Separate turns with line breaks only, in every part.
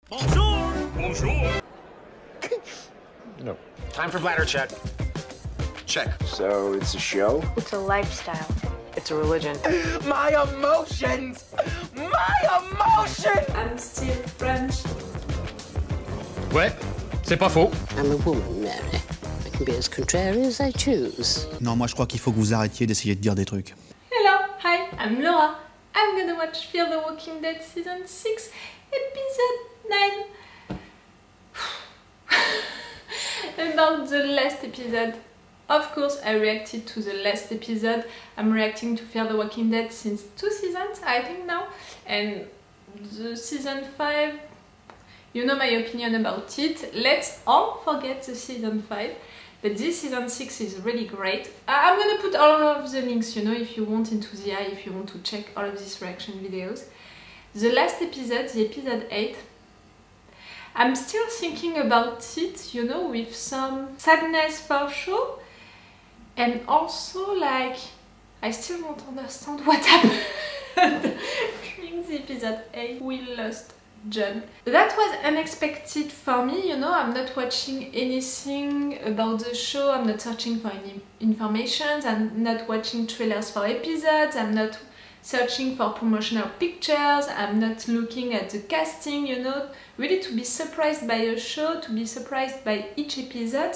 Bonjour! Bonjour!
No. Time for bladder check.
Check.
So, it's a show?
It's a lifestyle.
It's a religion.
My emotions! My emotions!
I'm still French.
Ouais, c'est pas faux.
I'm a woman, Mary. I can be as contrary as I choose.
Non, moi je crois qu'il faut que vous arrêtiez d'essayer de dire des trucs.
Hello, hi, I'm Laura. I'm gonna watch Fear the Walking Dead Season 6, Episode 9. About the last episode. Of course, I reacted to the last episode. I'm reacting to Fear the Walking Dead since 2 seasons, I think now. And the Season 5, you know my opinion about it. Let's all forget the Season 5. But this Season 6 is really great. I'm gonna put all of the links, you know, if you want into the eye, if you want to check all of these reaction videos. The last episode, the episode 8, I'm still thinking about it, you know, with some sadness for sure. And also, like, I still don't understand what happened during the episode 8. We lost John. That was unexpected for me, you know. I'm not watching anything about the show, I'm not searching for any information, I'm not watching trailers for episodes, I'm not searching for promotional pictures, I'm not looking at the casting, you know. Really to be surprised by a show, to be surprised by each episode.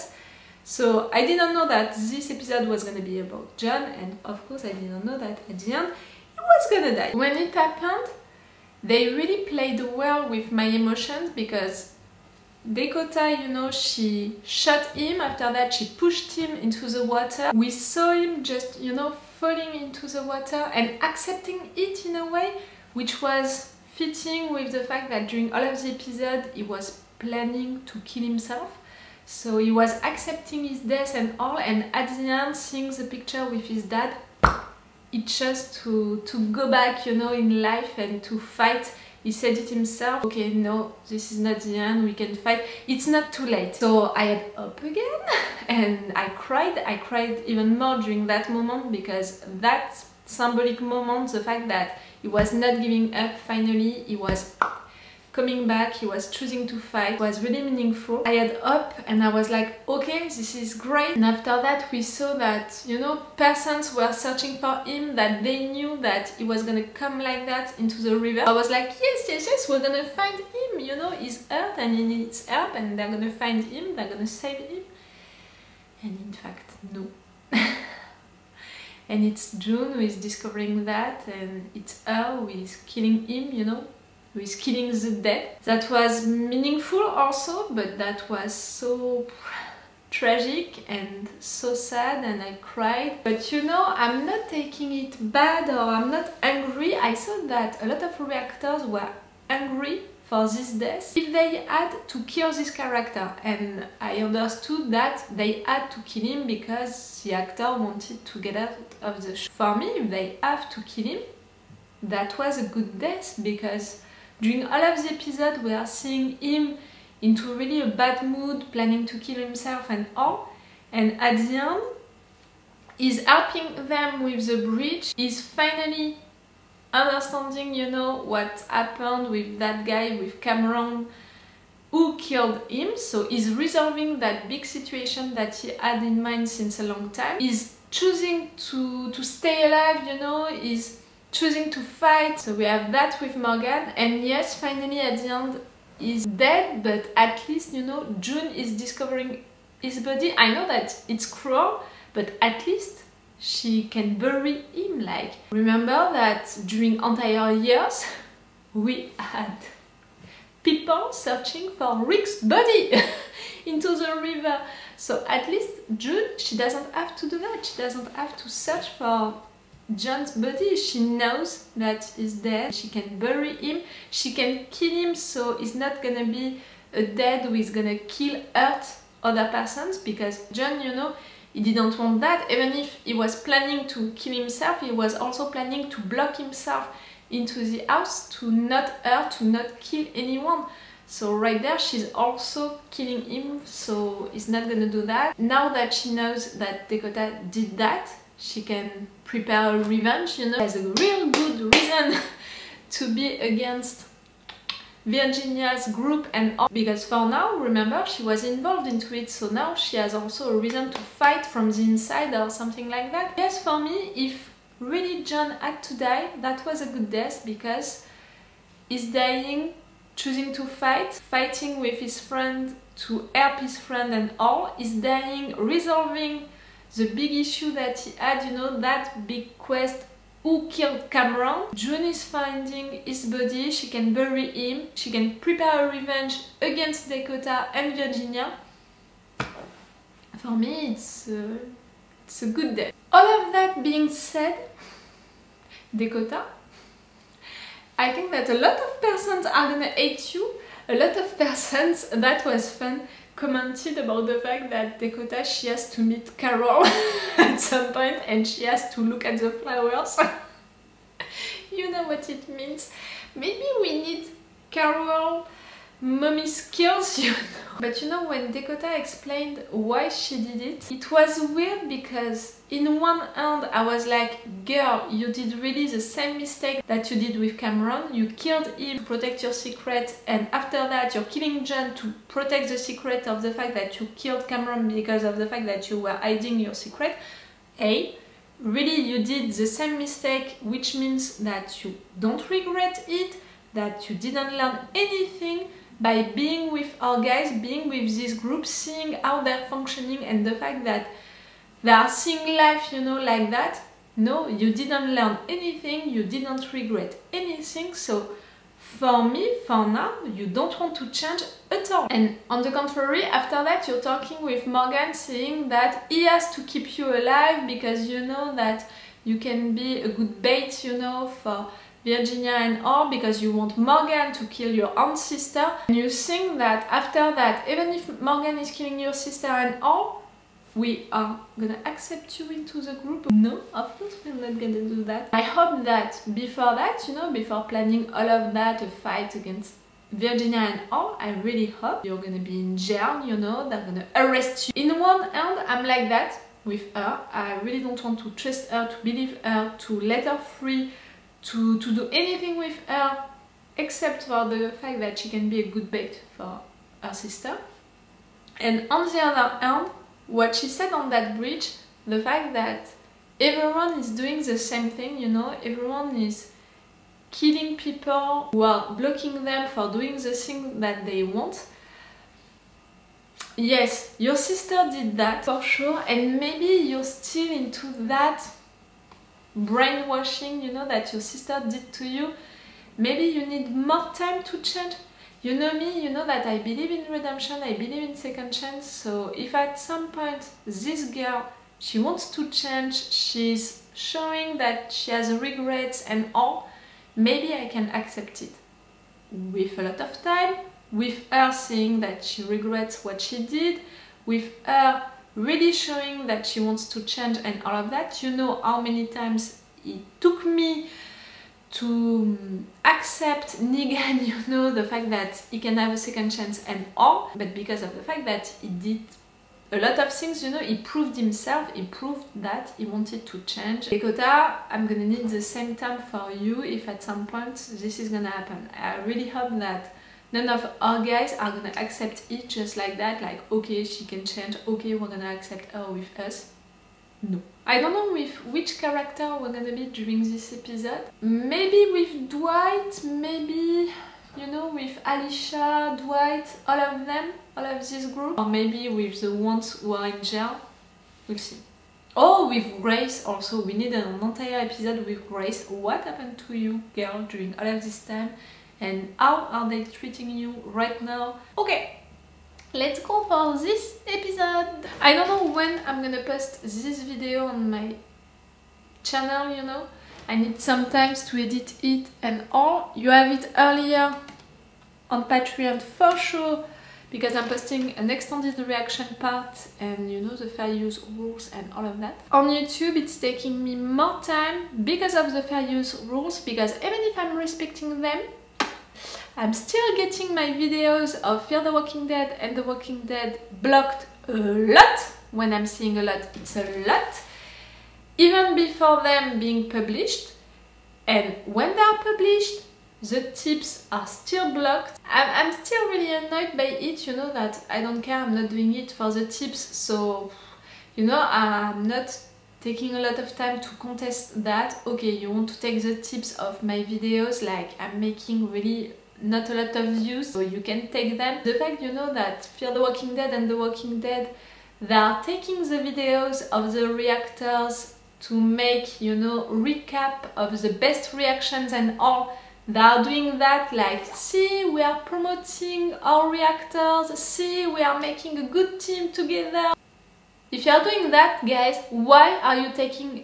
So I didn't know that this episode was gonna be about John, and of course I didn't know that at the end he was gonna die. When it happened, they really played well with my emotions, because Dakota, you know, she shot him, after that she pushed him into the water. We saw him just, you know, falling into the water and accepting it in a way which was fitting with the fact that during all of the episode he was planning to kill himself. So he was accepting his death and all, and at the end, seeing the picture with his dad, he chose to go back, you know, in life and to fight. He said it himself, okay, no, this is not the end, we can fight, it's not too late. So I had hope again, and I cried even more during that moment, because that symbolic moment, the fact that he was not giving up finally, he was coming back, he was choosing to fight, was really meaningful. I had hope and I was like, okay, this is great. And after that we saw that, you know, persons were searching for him, that they knew that he was gonna come like that into the river. I was like, yes, we're gonna find him, you know, he's hurt and he needs help, and they're gonna find him, they're gonna save him. And in fact, no. And it's June who is discovering that, and it's her who is killing him, you know, who is killing the dead. That was meaningful also, but that was so tragic and so sad, and I cried. But you know, I'm not taking it bad, or I'm not angry. I saw that a lot of reactors were angry for this death if they had to kill this character, and I understood that they had to kill him because the actor wanted to get out of the show. For me, if they have to kill him, that was a good death, because during all of the episode we are seeing him into really a bad mood, planning to kill himself and all, and at the end he's helping them with the bridge, he's finally understanding, you know, what happened with that guy, with Cameron, who killed him, so he's resolving that big situation that he had in mind since a long time. He's choosing to stay alive, you know, he's choosing to fight. So we have that with Morgan, and yes, finally at the end he's dead, but at least, you know, June is discovering his body. I know that it's cruel, but at least she can bury him. Like, remember that during entire years we had people searching for Rick's body into the river. So at least June, she doesn't have to do that, she doesn't have to search for John's body. She knows that he's dead, she can bury him, she can kill him, so he's not gonna be a dead who is gonna kill, hurt other persons, because John, you know, he didn't want that. Even if he was planning to kill himself, he was also planning to block himself into the house, to not hurt, to not kill anyone. So right there she's also killing him, so he's not gonna do that. Now that she knows that Dakota did that, she can prepare a revenge, you know. Has a real good reason to be against Virginia's group and all, because for now, remember, she was involved into it, so now she has also a reason to fight from the inside or something like that. Yes, for me, if really John had to die, that was a good death, because he's dying, choosing to fight, fighting with his friend to help his friend and all, he's dying, resolving the big issue that he had, you know, that big quest, who killed Cameron. June is finding his body, she can bury him, she can prepare a revenge against Dakota and Virginia. For me, it's a good death. All of that being said, Dakota, I think that a lot of persons are gonna hate you. A lot of persons, that was fun, commented about the fact that Dakota, she has to meet Carol at some point and she has to look at the flowers. You know what it means. Maybe we need Carol mommy skills, you know. But you know, when Dakota explained why she did it, it was weird, because in one hand I was like, girl, you did really the same mistake that you did with Cameron. You killed him to protect your secret, and after that you're killing John to protect the secret of the fact that you killed Cameron because of the fact that you were hiding your secret. Hey, really, you did the same mistake, which means that you don't regret it, that you didn't learn anything by being with our guys, being with this group, seeing how they're functioning and the fact that they are seeing life, you know, like that. No, you didn't learn anything, you didn't regret anything, so for me, for now, you don't want to change at all. And on the contrary, after that, you're talking with Morgan, saying that he has to keep you alive because you know that you can be a good bait, you know, for Virginia and all, because you want Morgan to kill your own sister. And you think that after that, even if Morgan is killing your sister and all, we are gonna accept you into the group. No, of course we're not gonna do that. I hope that before that, you know, before planning all of that, a fight against Virginia and all, I really hope you're gonna be in jail, you know, they're gonna arrest you. In one hand, I'm like that with her. I really don't want to trust her, to believe her, to let her free, to do anything with her, except for the fact that she can be a good bait for her sister. And on the other hand, what she said on that bridge, the fact that everyone is doing the same thing, you know, everyone is killing people who are blocking them for doing the thing that they want. Yes, your sister did that for sure, and maybe you're still into that brainwashing, you know, that your sister did to you. Maybe you need more time to change. You know me, you know that I believe in redemption, I believe in second chance, so if at some point this girl, she wants to change, she's showing that she has regrets and all, maybe I can accept it. With a lot of time, with her saying that she regrets what she did, with her really showing that she wants to change and all of that. You know how many times it took me to accept Negan, you know, the fact that he can have a second chance and all, but because of the fact that he did a lot of things, you know, he proved himself, he proved that he wanted to change. Dakota, I'm gonna need the same time for you if at some point this is gonna happen. I really hope that none of our guys are gonna accept it just like that, like, okay, she can change, okay, we're gonna accept her with us. No. I don't know with which character we're gonna be during this episode. Maybe with Dwight, maybe, you know, with Alicia, Dwight, all of them, all of this group. Or maybe with the ones who are in jail. We'll see. Or with Grace also. We need an entire episode with Grace. What happened to you, girl, during all of this time? And how are they treating you right now? Okay, let's go for this episode. I don't know when I'm gonna post this video on my channel, you know. I need some time to edit it and all. You have it earlier on Patreon for sure, because I'm posting an extended reaction part and, you know, the fair use rules and all of that. On YouTube it's taking me more time because of the fair use rules, because even if I'm respecting them, I'm still getting my videos of Fear the Walking Dead and The Walking Dead blocked a lot. When I'm seeing a lot, it's a lot. Even before them being published. And when they are published, the tips are still blocked. I'm still really annoyed by it, you know, that I don't care, I'm not doing it for the tips, so you know, I'm not taking a lot of time to contest that. Okay, you want to take the tips of my videos, like I'm making really not a lot of views, so you can take them. The fact, you know, that Fear the Walking Dead and The Walking Dead, they are taking the videos of the reactors to make, you know, recap of the best reactions and all. They are doing that like, see, we are promoting our reactors, see, we are making a good team together. If you are doing that, guys, why are you taking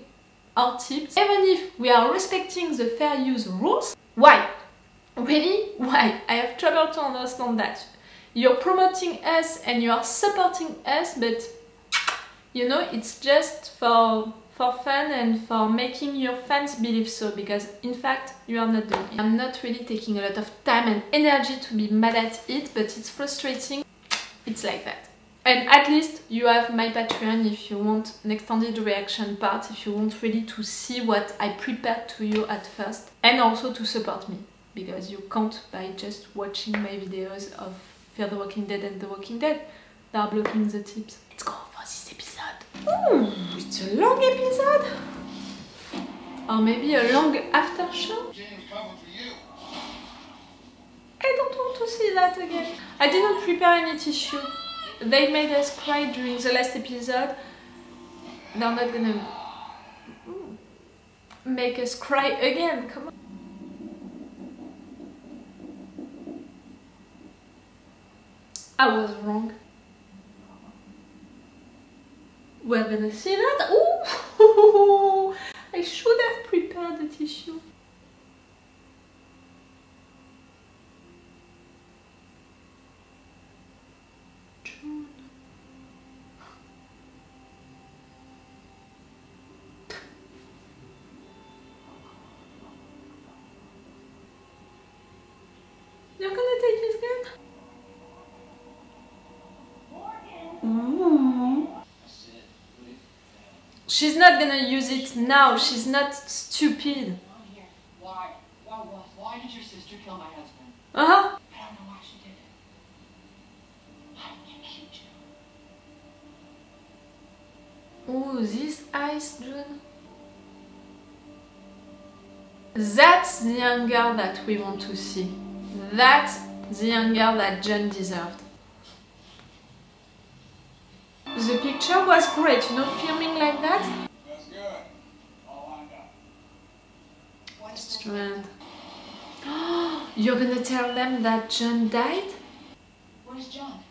our tips? Even if we are respecting the fair use rules, why? Really? Why? I have trouble to understand that. You're promoting us and you are supporting us, but you know, it's just for fun and for making your fans believe so, because in fact you are not doing it. I'm not really taking a lot of time and energy to be mad at it, but it's frustrating. It's like that. And at least you have my Patreon if you want an extended reaction part, if you want really to see what I prepared to you at first, and also to support me, because you can't by just watching my videos of Fear the Walking Dead and The Walking Dead. They are blocking the tips. Let's go for this episode. Ooh, it's a long episode. Or maybe a long after show. I don't want to see that again. I didn't prepare any tissue. They made us cry during the last episode. They're not gonna make us cry again. Come on. I was wrong. We're gonna see that. Ooh, I should have prepared the tissue. June. You're gonna take his gun? Ooh. She's not gonna use it now. She's not stupid.
Why? Why did your sister kill my husband?
Uh-huh.
I don't know why she did it. Why did she kill you?
Oh, these eyes, June. That's the anger that we want to see. That's the anger that John deserved. The picture was great, you know, filming like that.
That's good. All I got.
Strand. You're gonna tell them that John died?
Where's John?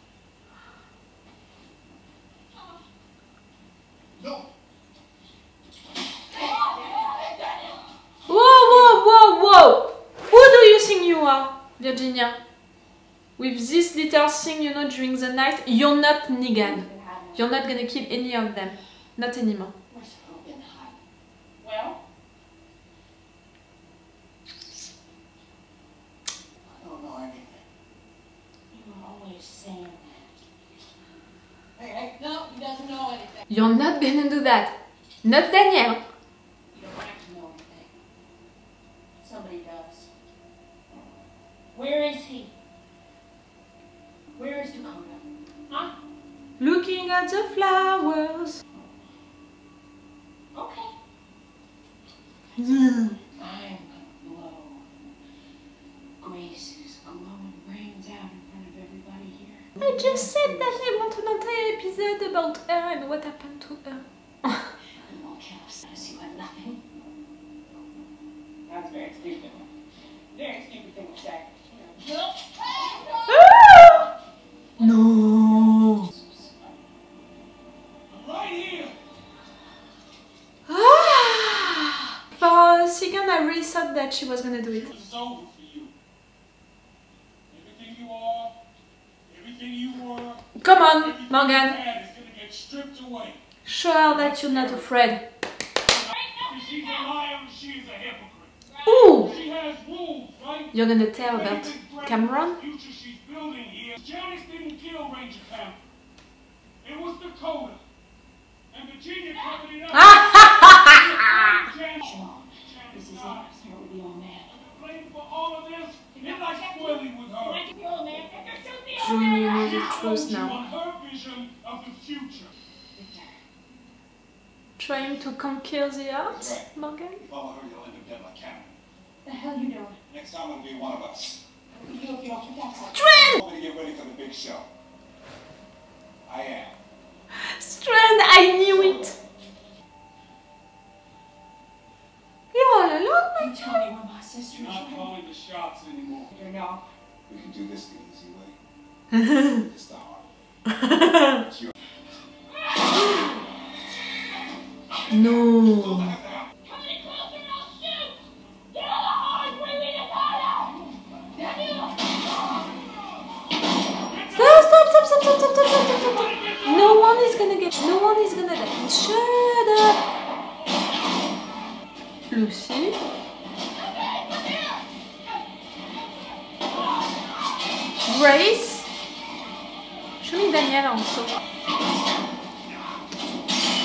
No.
Whoa! Who do you think you are, Virginia? With this little thing, you know, during the night, you're not Negan. You're not gonna kill any of them. Not anymore.
Where's Hogan hide? Well,
I don't know anything.
you were always saying that. Hey, no, he doesn't know anything.
You're not gonna do that. Not Daniel.
You don't have to know anything. Somebody does. Where is he? Where is Dakota? Huh?
Looking at the flowers.
Okay. I'm gonna blow Grace's glowing brains out in front of everybody here.
I just said that I want an entire episode about her and what happened to her.
And won't kill us as you had nothing. That's very stupid. Very stupid thing to say.
No.
I'm right here.
For a second I really thought that she was gonna do it.
This is over for you. Everything you are, everything you were,
Come on,
everything
Morgan.
you had is gonna get stripped away.
Show her that you're not afraid.
She's a liar and she is a hypocrite.
Ooh!
She has rules, right?
You're gonna tell about Cameron?
The future she's building here. Janice didn't kill Ranger Cameron. It was Dakota. And Virginia covered it up.
Sean, this is it. Start with the old man.
Blame for all of this. It's like spoiling with her.
June, you know the
She's
truth
you
now.
on her vision of the future.
Trying to conquer the heart, Morgan?
Follow her, you'll end up dead like Cameron.
The hell you doing?
Next time it'll be one of us.
You'll be off the back.
Strand!
Want me to get ready for the big show? I am.
Strand, I knew it! Oh la la, my
You tell me where my sister
You're
is.
not calling the shots anymore.
You're not.
We can do this the easy way. It's the hard. It's your
No.
Come any closer and I'll shoot! Get on the hard way, we just Daniel!
Stop. No one is gonna die. Shut up. Lucy. Grace. Show me Daniel also.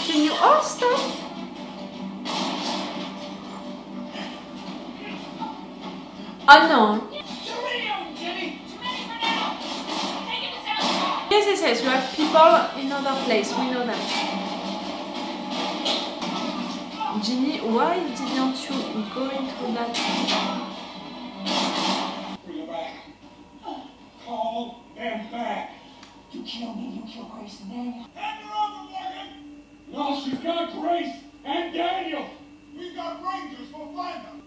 Can you all stop? Oh no. Yes, you have people in other place, we know that. Ginny, why didn't you go into that?
Bring her back. Call them back.
You kill me, you kill Grace and Daniel.
Hand her over, Morgan! No, she's got Grace and Daniel. We've got Rangers, we'll find them.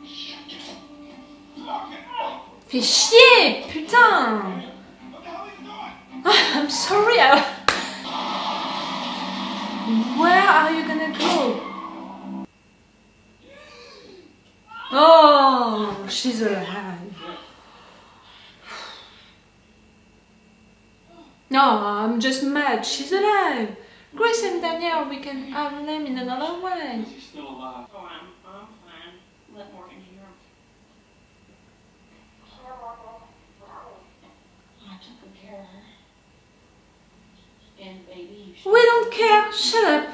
Shit. Morgan!
Fais chier, putain!
What the hell are you doing?
I'm sorry, Where are you gonna go? Oh, she's alive. No, I'm just mad. She's alive. Grace and Daniel, we can have them in another way.
She's still alive.
Oh, I'm fine. Let Morgan hear him. I took good care of her. And baby, you should...
We don't care. Shut up.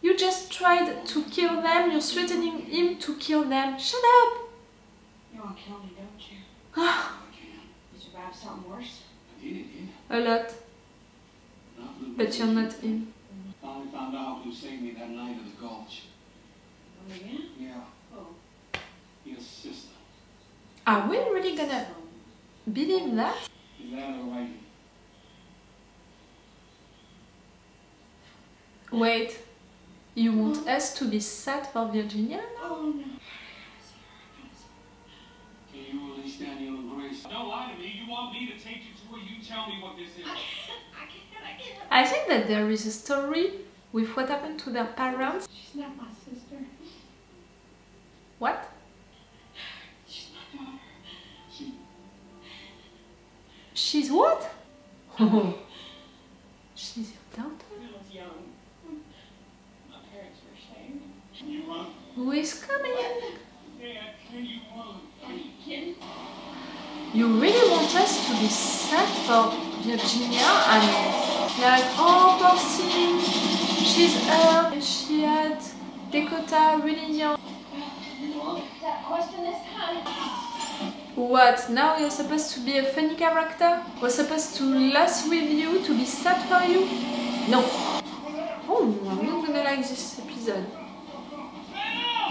You just tried to kill them. You're threatening him to kill them. Shut up.
You want to kill me, don't you?
I can't.
You survived something worse?
I did it, didn't
A lot,
I? Not Blue
but you're
Ridge.
not him.
Finally found out who saved me that night in the gulch.
Oh, yeah?
Yeah,
Oh.
his sister.
Are we really gonna believe that?
Is that alright?
Wait, you want us to be sad for Virginia?
Oh, no.
Can you release Daniel and Grace? Don't lie to me. You want me to take you to where you tell me what this is?
I can't.
I think that there is a story with what happened to their parents.
She's not my sister.
What?
She's my daughter.
She's what? Oh, she's your daughter?
When I was young, my parents were ashamed.
Can you run?
Who is coming?
Dad, can you run?
Are you kidding?
You really want us to be sad for Virginia and like, oh, poor thing, she's hurt, she had Dakota really young.
That question this time.
What? Now you're supposed to be a funny character? We're supposed to laugh with you, to be sad for you? No. Oh, I'm not gonna like this episode.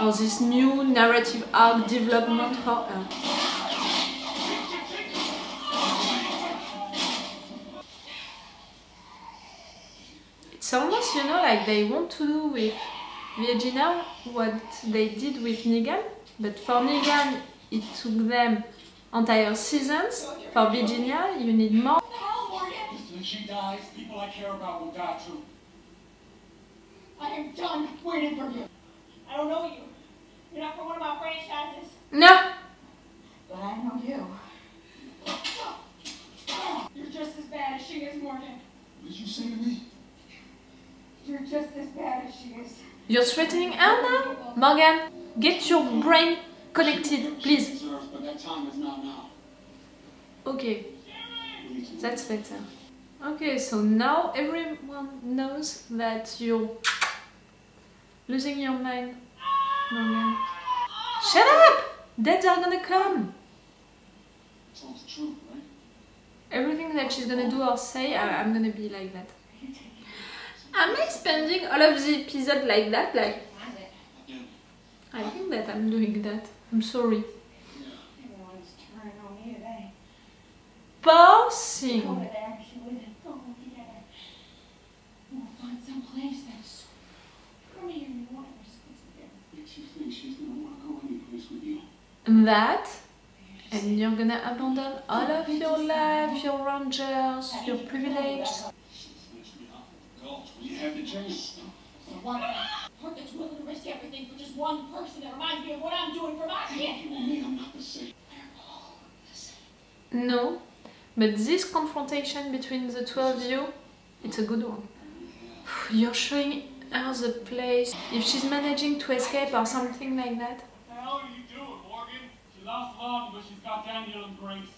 Or this new narrative arc development for her. It's almost, you know, like they want to do with Virginia what they did with Negan, but for Negan it took them entire seasons. For Virginia, you need more.
When she dies, people I care about will die too.
I am done waiting for you. I don't know you. You're not from one of my franchises.
No!
But I know you. You're just as bad as she is, Morgan.
What did you say to me?
You're just as bad as she is.
You're threatening her now? Morgan, get your brain connected, please.
She deserves, but that time is not now.
Okay,
We need to
that's better. Okay, so now everyone knows that you're losing your mind, Morgan. Shut up! Deads are gonna come.
Told the truth, right?
Everything that she's gonna do or say, I'm gonna be like that. Am I spending all of the episode like that? Like, I think that I'm doing that. I'm sorry.
Everyone's turning on me today.
Poor thing.
We'll find some place that's scrummy and whatever.
Makes you think she's gonna want to go any place with you.
That, and you're gonna abandon all of your life, your rangers, your privilege.
You have the chance.
So what? Part that's willing to risk everything for just one person that reminds me of what I'm doing for my kid.
You and me, I'm not the same.
They're all the same.
No, but this confrontation between the two of you, it's a good one. You're showing her the place. If she's managing to escape or something like that.
What the hell are you doing, Morgan? She lost Lon, but she's got Daniel and Grace.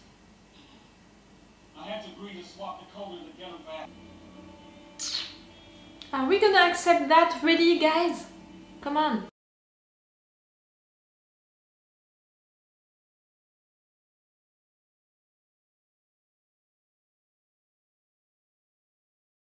I had to agree to swap Dakota to get them back.
Are we gonna accept that really, guys? Come on.